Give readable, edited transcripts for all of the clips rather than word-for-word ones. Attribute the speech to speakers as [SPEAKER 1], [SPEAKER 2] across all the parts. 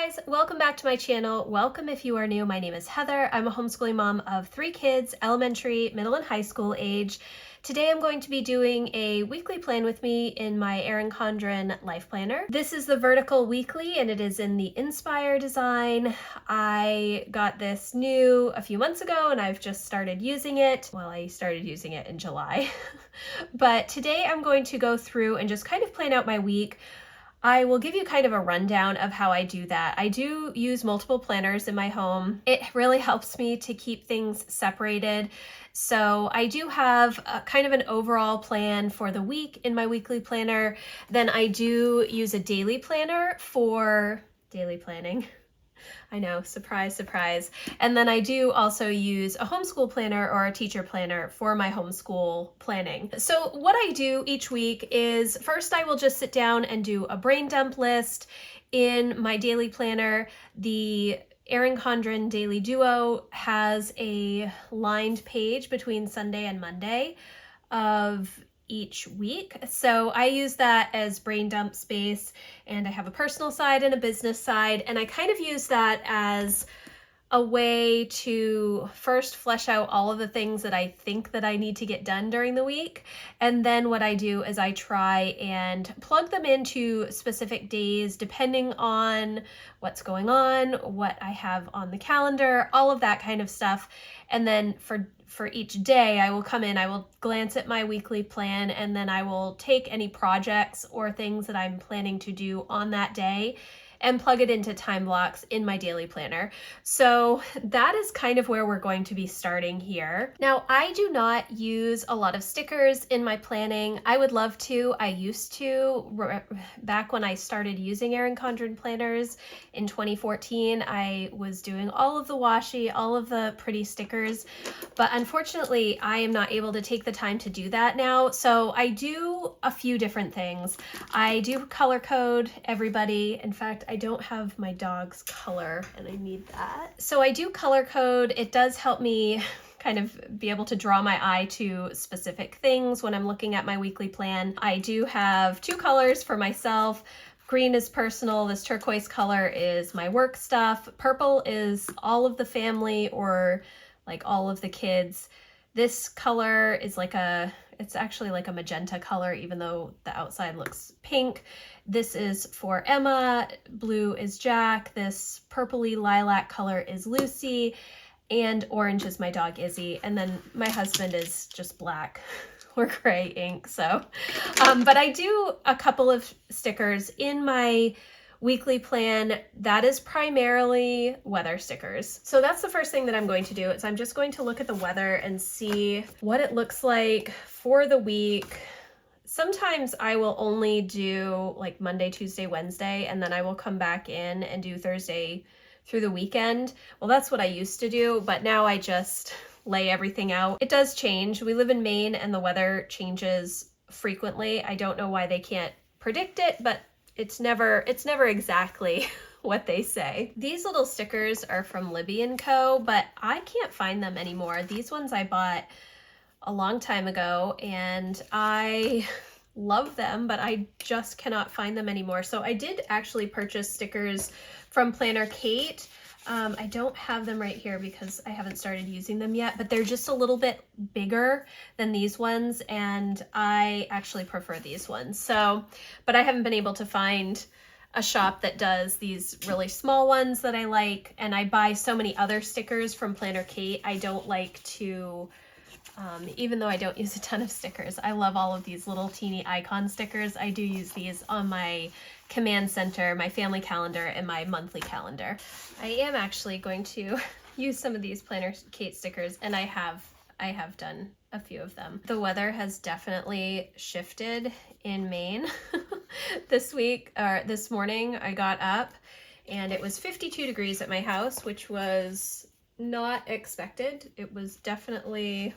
[SPEAKER 1] guys, welcome back to my channel. Welcome if you are new. My name is Heather. I'm a homeschooling mom of 3 kids, elementary, middle, and high school age. Today I'm going to be doing a weekly plan with me in my Erin Condren life planner. This is the vertical weekly and it is in the Inspire design. I got this new a few months ago and I've just started using it. Well, I started using it in July. But today I'm going to go through and just kind of plan out my week. I will give you kind of a rundown of how I do that. I do use multiple planners in my home. It really helps me to keep things separated. So I do have a kind of an overall plan for the week in my weekly planner. Then I do use a daily planner for daily planning. I know, surprise, surprise. And then I do also use a homeschool planner or a teacher planner for my homeschool planning. So what I do each week is first I will just sit down and do a brain dump list. In my daily planner, the Erin Condren Daily Duo has a lined page between Sunday and Monday of each week. So I use that as brain dump space, and I have a personal side and a business side, and I kind of use that as a way to first flesh out all of the things that I think that I need to get done during the week. And then what I do is I try and plug them into specific days depending on what's going on, what I have on the calendar, all of that kind of stuff. And then for each day, I will come in, I will glance at my weekly plan, and then I will take any projects or things that I'm planning to do on that day and plug it into time blocks in my daily planner. So that is kind of where we're going to be starting here. Now, I do not use a lot of stickers in my planning. I would love to. I used to. Back when I started using Erin Condren planners in 2014, I was doing all of the washi, all of the pretty stickers, but unfortunately, I am not able to take the time to do that now. So I do a few different things. I do color code everybody. In fact, I don't have my dog's color and I need that. So I do color code. It does help me kind of be able to draw my eye to specific things when I'm looking at my weekly plan. I do have 2 colors for myself. Green is personal. This turquoise color is my work stuff. Purple is all of the family or like all of the kids. This color is it's actually like a magenta color, even though the outside looks pink. This is for Emma, blue is Jack, this purpley lilac color is Lucy, and orange is my dog Izzy, and then my husband is just black or gray ink. So, but I do a couple of stickers in my weekly plan. That is primarily weather stickers. So that's the first thing that I'm going to do is I'm just going to look at the weather and see what it looks like for the week. Sometimes I will only do like Monday, Tuesday, Wednesday, and then I will come back in and do Thursday through the weekend. Well, that's what I used to do, but now I just lay everything out. It does change. We live in Maine and the weather changes frequently. I don't know why they can't predict it, but it's never exactly what they say. These little stickers are from Libby & Co., but I can't find them anymore. These ones I bought a long time ago and I love them, but I just cannot find them anymore. So I did actually purchase stickers from Planner Kate. I don't have them right here because I haven't started using them yet, but they're just a little bit bigger than these ones, and I actually prefer these ones. So, but I haven't been able to find a shop that does these really small ones that I like, and I buy so many other stickers from Planner Kate. I don't like to, even though I don't use a ton of stickers, I love all of these little teeny icon stickers. I do use these on my command center, my family calendar, and my monthly calendar. I am actually going to use some of these Planner Kate stickers, and I have done a few of them. The weather has definitely shifted in Maine. This morning I got up and it was 52 degrees at my house, which was not expected. It was definitely,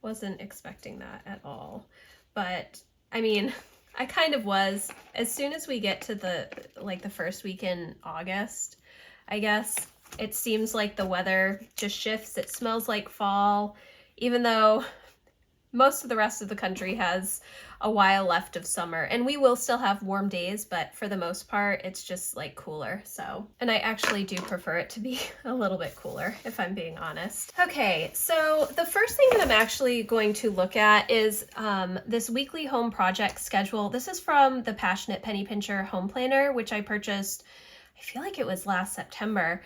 [SPEAKER 1] wasn't expecting that at all. But I mean, I kind of was. As soon as we get to the first week in August, I guess, it seems like the weather just shifts. It smells like fall, even though most of the rest of the country has a while left of summer, and we will still have warm days, but for the most part it's just like cooler. So, and I actually do prefer it to be a little bit cooler, if I'm being honest. Okay, so the first thing that I'm actually going to look at is this weekly home project schedule. This is from the Passionate Penny Pincher Home Planner, which I purchased, I feel like it was last September,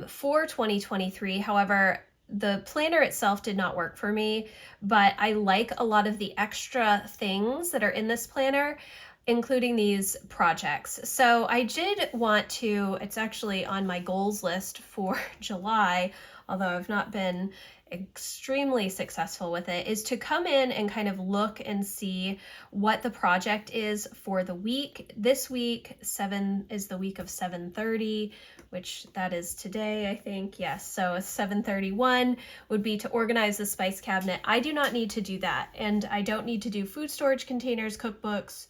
[SPEAKER 1] for 2023. However, the planner itself did not work for me, but I like a lot of the extra things that are in this planner, including these projects. So I did want to, it's actually on my goals list for July, although I've not been extremely successful with it, is to come in and kind of look and see what the project is for the week. This week, 7 is the week of 7:30, which that is today, I think. Yes, so 7:31 would be to organize the spice cabinet. I do not need to do that, and I don't need to do food storage containers, cookbooks,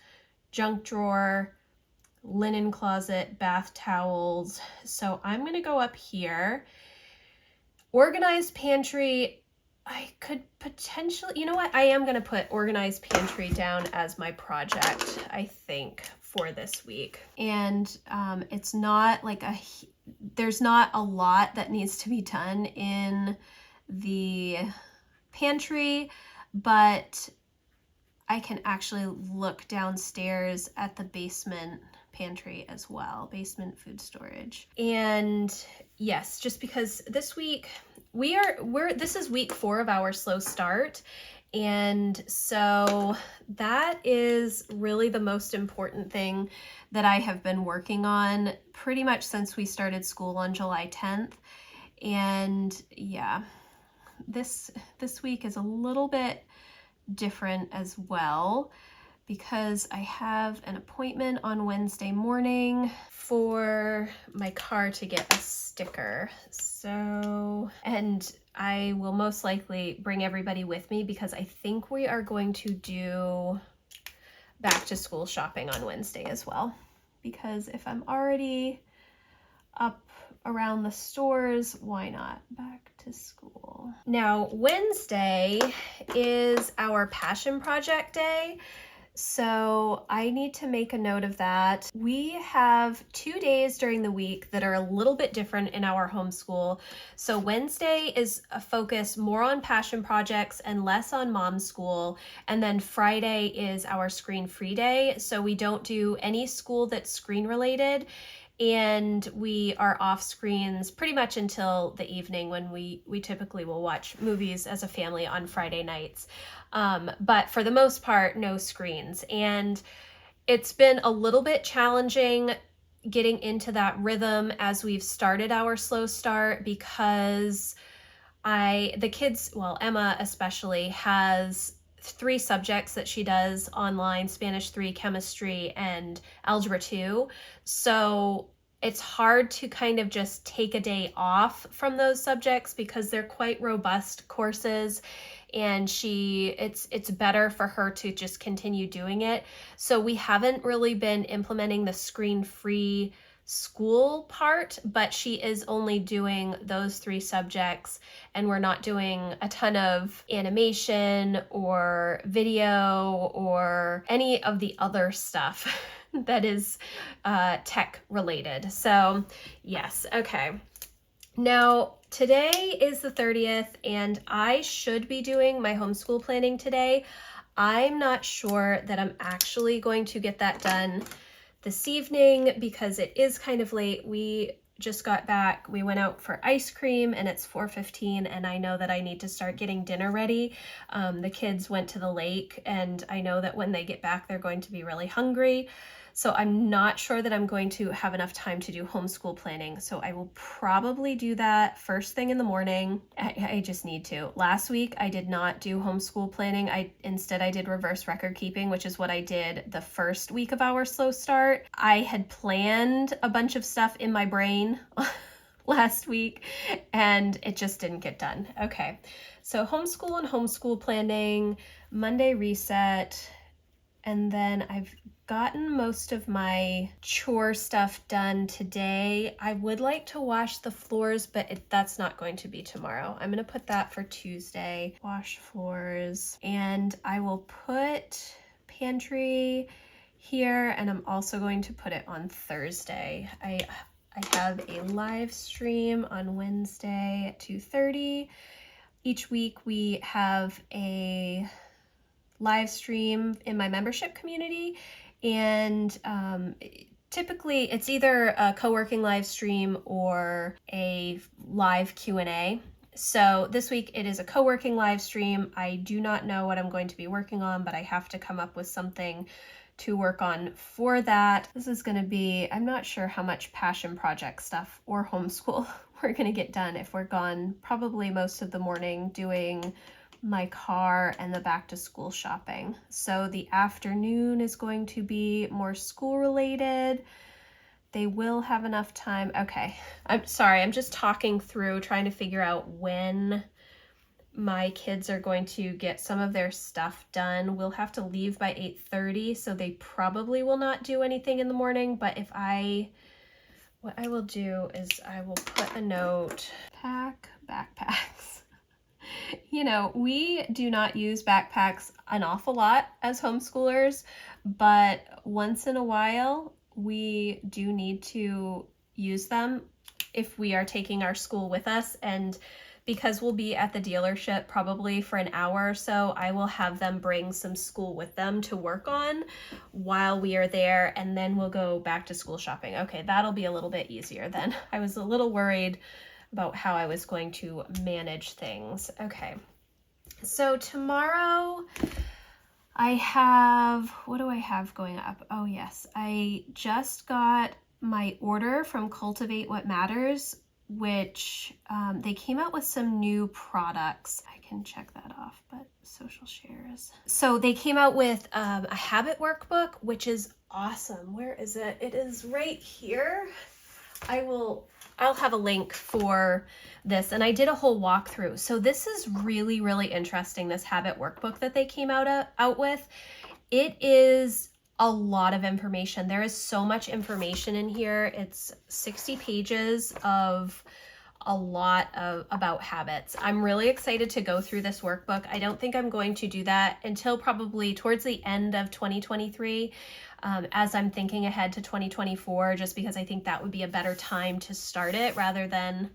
[SPEAKER 1] junk drawer, linen closet, bath towels. So I'm going to go up here. Organized pantry, I could potentially, you know what? I am going to put organized pantry down as my project, I think, for this week. And it's not like there's not a lot that needs to be done in the pantry, but I can actually look downstairs at the basement pantry as well, basement food storage. And yes, just because this week this is week 4 of our slow start, and so that is really the most important thing that I have been working on pretty much since we started school on July 10th. And yeah, this week is a little bit different as well, because I have an appointment on Wednesday morning for my car to get a sticker. So, and I will most likely bring everybody with me because I think we are going to do back to school shopping on Wednesday as well. Because if I'm already up around the stores, why not back to school? Now, Wednesday is our passion project day, so I need to make a note of that. We have 2 days during the week that are a little bit different in our homeschool. So Wednesday is a focus more on passion projects and less on mom school. And then Friday is our screen free day. So we don't do any school that's screen related. And we are off screens pretty much until the evening, when we typically will watch movies as a family on Friday nights. But for the most part, no screens. And it's been a little bit challenging getting into that rhythm as we've started our slow start, because the kids, well, Emma especially, has 3 subjects that she does online: Spanish 3, chemistry, and algebra 2. So it's hard to kind of just take a day off from those subjects because they're quite robust courses, and it's better for her to just continue doing it. So we haven't really been implementing the screen-free school part, but she is only doing those 3 subjects, and we're not doing a ton of animation or video or any of the other stuff that is tech related. So yes, okay. Now, today is the 30th, and I should be doing my homeschool planning today. I'm not sure that I'm actually going to get that done this evening because it is kind of late. We just got back. We went out for ice cream and it's 4:15, and I know that I need to start getting dinner ready. The kids went to the lake, and I know that when they get back, they're going to be really hungry. So I'm not sure that I'm going to have enough time to do homeschool planning. So I will probably do that first thing in the morning. I just need to. Last week, I did not do homeschool planning. Instead, I did reverse record keeping, which is what I did the first week of our slow start. I had planned a bunch of stuff in my brain last week, and it just didn't get done. Okay, so homeschool and homeschool planning, Monday reset. And then I've gotten most of my chore stuff done today. I would like to wash the floors, but that's not going to be tomorrow. I'm gonna put that for Tuesday. Wash floors. And I will put pantry here, and I'm also going to put it on Thursday. I have a live stream on Wednesday at 2:30. Each week we have a live stream in my membership community, and typically it's either a co-working live stream or a live Q&A. So this week it is a co-working live stream. I do not know what I'm going to be working on, but I have to come up with something to work on for that. This is going to be, I'm not sure how much passion project stuff or homeschool we're going to get done if we're gone probably most of the morning doing my car and the back to school shopping. So the afternoon is going to be more school related. They will have enough time. Okay, I'm sorry, I'm just talking through trying to figure out when my kids are going to get some of their stuff done. We'll have to leave by 8:30, so they probably will not do anything in the morning, but what I will do is I will put a note, pack backpacks. You know, we do not use backpacks an awful lot as homeschoolers, but once in a while we do need to use them if we are taking our school with us. And because we'll be at the dealership probably for an hour or so, I will have them bring some school with them to work on while we are there, and then we'll go back to school shopping. Okay, that'll be a little bit easier then. I was a little worried about how I was going to manage things. Okay, so tomorrow I have, what do I have going up? Oh yes, I just got my order from Cultivate What Matters, which they came out with some new products. I can check that off, but social shares. So they came out with a habit workbook, which is awesome. Where is it? It is right here. I'll have a link for this, and I did a whole walkthrough. So this is really, really interesting, this habit workbook that they came out with. It is a lot of information. There is so much information in here. It's 60 pages of a lot about habits. I'm really excited to go through this workbook. I don't think I'm going to do that until probably towards the end of 2023. As I'm thinking ahead to 2024, just because I think that would be a better time to start it rather than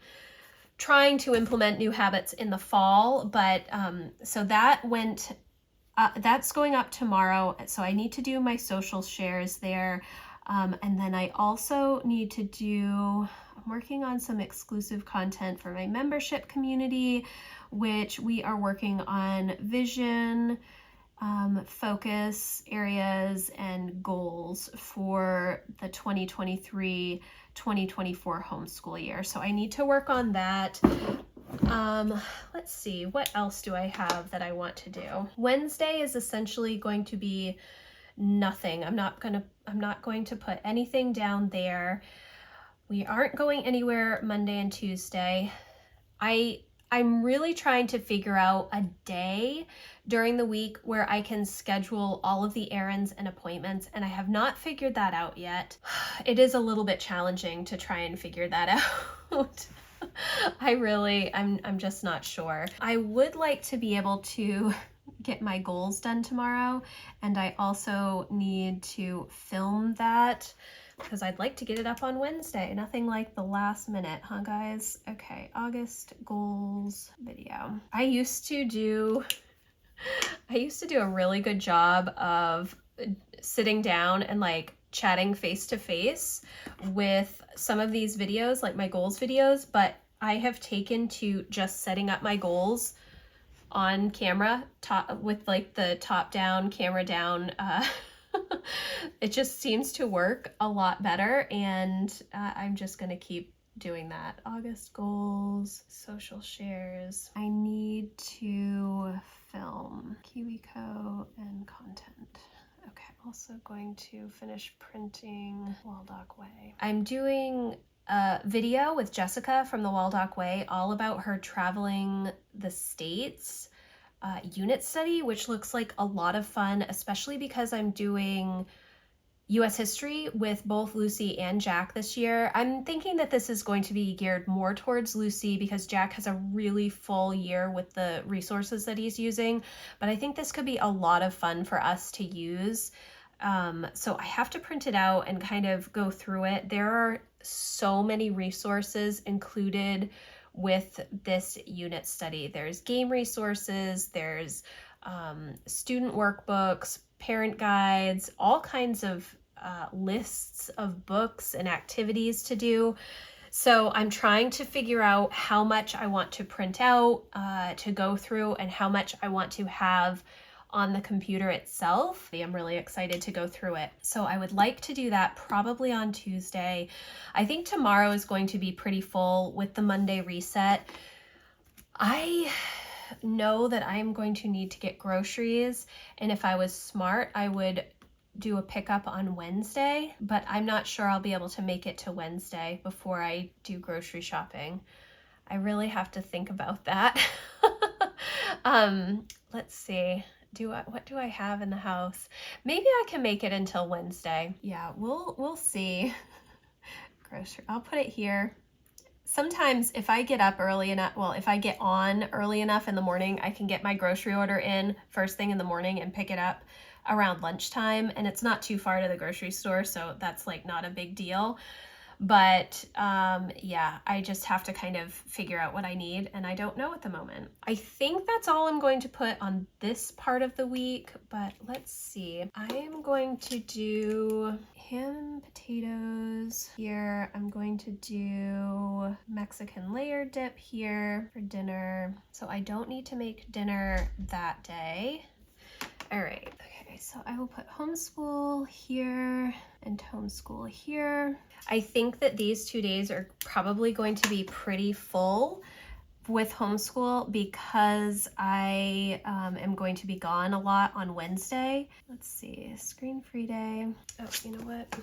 [SPEAKER 1] trying to implement new habits in the fall. But so that went, that's going up tomorrow. So I need to do my social shares there. And then I also need to I'm working on some exclusive content for my membership community, which we are working on vision, focus areas and goals for the 2023-2024 homeschool year. So I need to work on that. Let's see, what else do I have that I want to do? Wednesday is essentially going to be nothing. I'm not going to put anything down there. We aren't going anywhere Monday and Tuesday. I'm really trying to figure out a day during the week where I can schedule all of the errands and appointments, and I have not figured that out yet. It is a little bit challenging to try and figure that out. I'm just not sure. I would like to be able to get my goals done tomorrow, and I also need to film that because I'd like to get it up on Wednesday. Nothing like the last minute, huh guys? Okay, August goals video. I used to do a really good job of sitting down and like chatting face to face with some of these videos, like my goals videos, but I have taken to just setting up my goals on camera with like the top down, camera down. It just seems to work a lot better, and I'm just gonna keep doing that. August goals, social shares. I need to film KiwiCo and content. Okay, also going to finish printing Waldock Way. I'm doing a video with Jessica from the Waldock Way all about her traveling the States unit study, which looks like a lot of fun, especially because I'm doing US history with both Lucy and Jack this year. I'm thinking that this is going to be geared more towards Lucy because Jack has a really full year with the resources that he's using, but I think this could be a lot of fun for us to use. So I have to print it out and kind of go through it. There are so many resources included with this unit study. There's game resources, there's student workbooks, parent guides, all kinds of lists of books and activities to do. So I'm trying to figure out how much I want to print out to go through and how much I want to have on the computer itself. I'm really excited to go through it. So I would like to do that probably on Tuesday. I think tomorrow is going to be pretty full with the Monday reset. I know that I'm going to need to get groceries, and if I was smart, I would do a pickup on Wednesday, but I'm not sure I'll be able to make it to Wednesday before I do grocery shopping. I really have to think about that. Let's see. What do I have in the house? Maybe I can make it until Wednesday. Yeah, we'll see. Grocery. I'll put it here. Sometimes if I get up early enough, well, if I get on early enough in the morning, I can get my grocery order in first thing in the morning and pick it up around lunchtime, and it's not too far to the grocery store, so that's like not a big deal. But yeah, I just have to kind of figure out what I need, and I don't know at the moment. I think that's all I'm going to put on this part of the week, but let's see. I am going to do ham and potatoes here. I'm going to do Mexican layer dip here for dinner. So I don't need to make dinner that day. All right, okay, so I will put homeschool here and homeschool here. I think that these 2 days are probably going to be pretty full with homeschool because I am going to be gone a lot on Wednesday. Let's see, screen-free day. Oh, you know what?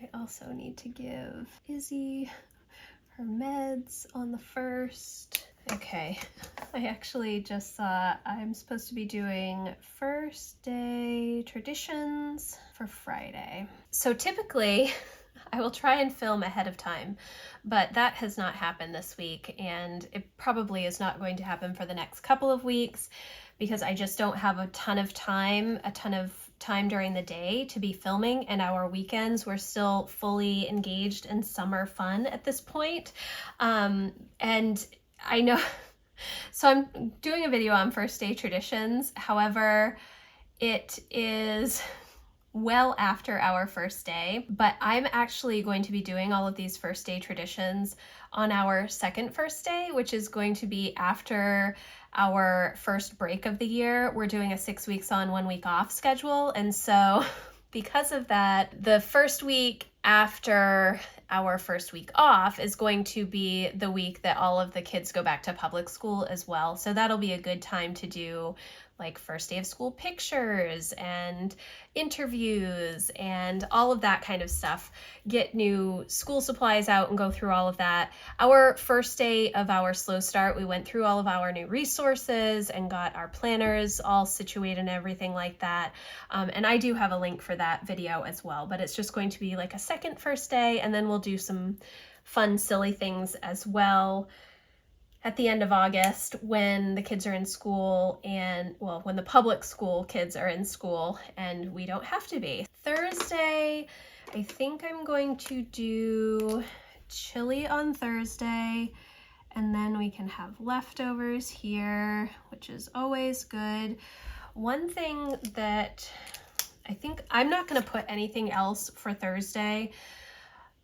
[SPEAKER 1] I also need to give Izzy her meds on the 1st. Okay, I actually just saw I'm supposed to be doing first day traditions for Friday. So typically I will try and film ahead of time, but that has not happened this week, and it probably is not going to happen for the next couple of weeks because I just don't have a ton of time during the day to be filming, and our weekends, we're still fully engaged in summer fun at this point. And I know, so I'm doing a video on first day traditions. However, it is well after our first day, but I'm actually going to be doing all of these first day traditions on our second first day, which is going to be after our first break of the year. We're doing a 6 weeks on, 1 week off schedule. And so because of that, the first week after our first week off is going to be the week that all of the kids go back to public school as well. So that'll be a good time to do like first day of school pictures and interviews and all of that kind of stuff. Get new school supplies out and go through all of that. Our first day of our slow start, we went through all of our new resources and got our planners all situated and everything like that. And I do have a link for that video as well, but it's just going to be like a second first day, and then we'll do some fun, silly things as well at the end of August when the kids are in school, and well, when the public school kids are in school and we don't have to be. Thursday, I think I'm going to do chili on Thursday, and then we can have leftovers here, which is always good. One thing that I think I'm not going to put anything else for Thursday,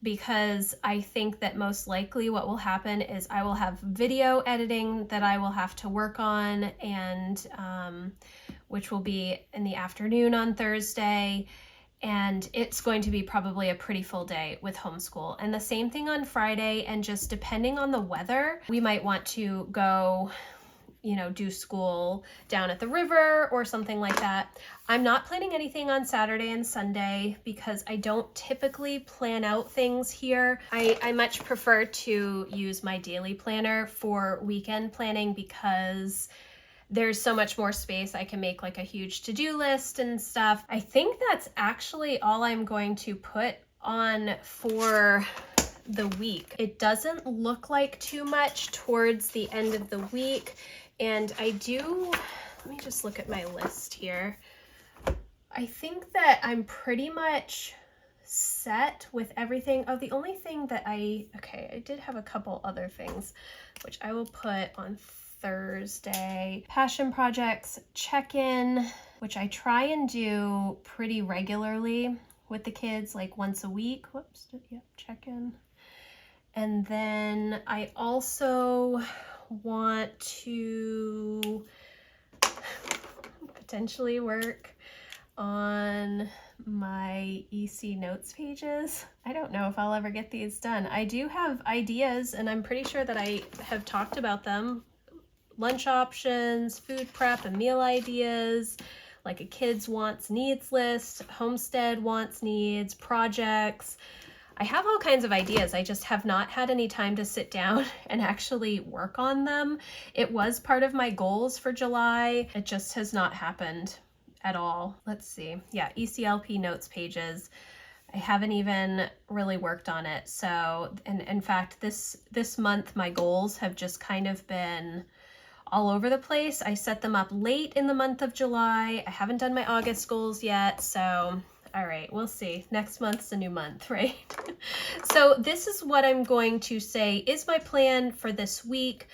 [SPEAKER 1] because I think that most likely what will happen is I will have video editing that I will have to work on, and which will be in the afternoon on Thursday, and it's going to be probably a pretty full day with homeschool. And the same thing on Friday, and just depending on the weather, we might want to go you know, do school down at the river or something like that. I'm not planning anything on Saturday and Sunday because I don't typically plan out things here. I much prefer to use my daily planner for weekend planning because there's so much more space. I can make like a huge to-do list and stuff. I think that's actually all I'm going to put on for the week. It doesn't look like too much towards the end of the week. And I do, let me just look at my list here. I think that I'm pretty much set with everything. Oh, the only thing that I did have a couple other things, which I will put on Thursday. Passion projects check-in, which I try and do pretty regularly with the kids, like once a week. Whoops, yep, check-in. And then I also want to potentially work on my EC notes pages. I don't know if I'll ever get these done. I do have ideas, and I'm pretty sure that I have talked about them. Lunch options, food prep and meal ideas, like a kids wants needs list, homestead wants needs, projects. I have all kinds of ideas. I just have not had any time to sit down and actually work on them. It was part of my goals for July. It just has not happened at all. Let's see. Yeah, ECLP notes pages. I haven't even really worked on it. So, and in fact, this month, my goals have just kind of been all over the place. I set them up late in the month of July. I haven't done my August goals yet. So, all right, we'll see. Next month's a new month, right? So this is what I'm going to say is my plan for this week.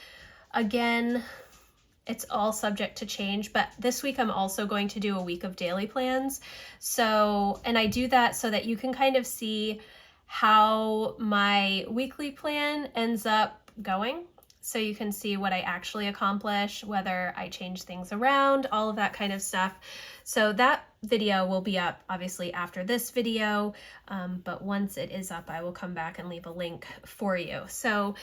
[SPEAKER 1] Again, it's all subject to change, but this week I'm also going to do a week of daily plans. So, and I do that so that you can kind of see how my weekly plan ends up going. So you can see what I actually accomplish, whether I change things around, all of that kind of stuff. So that video will be up obviously after this video, but once it is up, I will come back and leave a link for you. So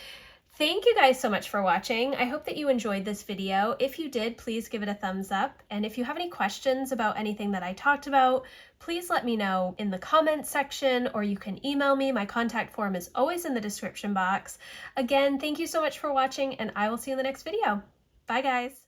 [SPEAKER 1] thank you guys so much for watching. I hope that you enjoyed this video. If you did, please give it a thumbs up. And if you have any questions about anything that I talked about, please let me know in the comments section, or you can email me. My contact form is always in the description box. Again, thank you so much for watching, and I will see you in the next video. Bye guys.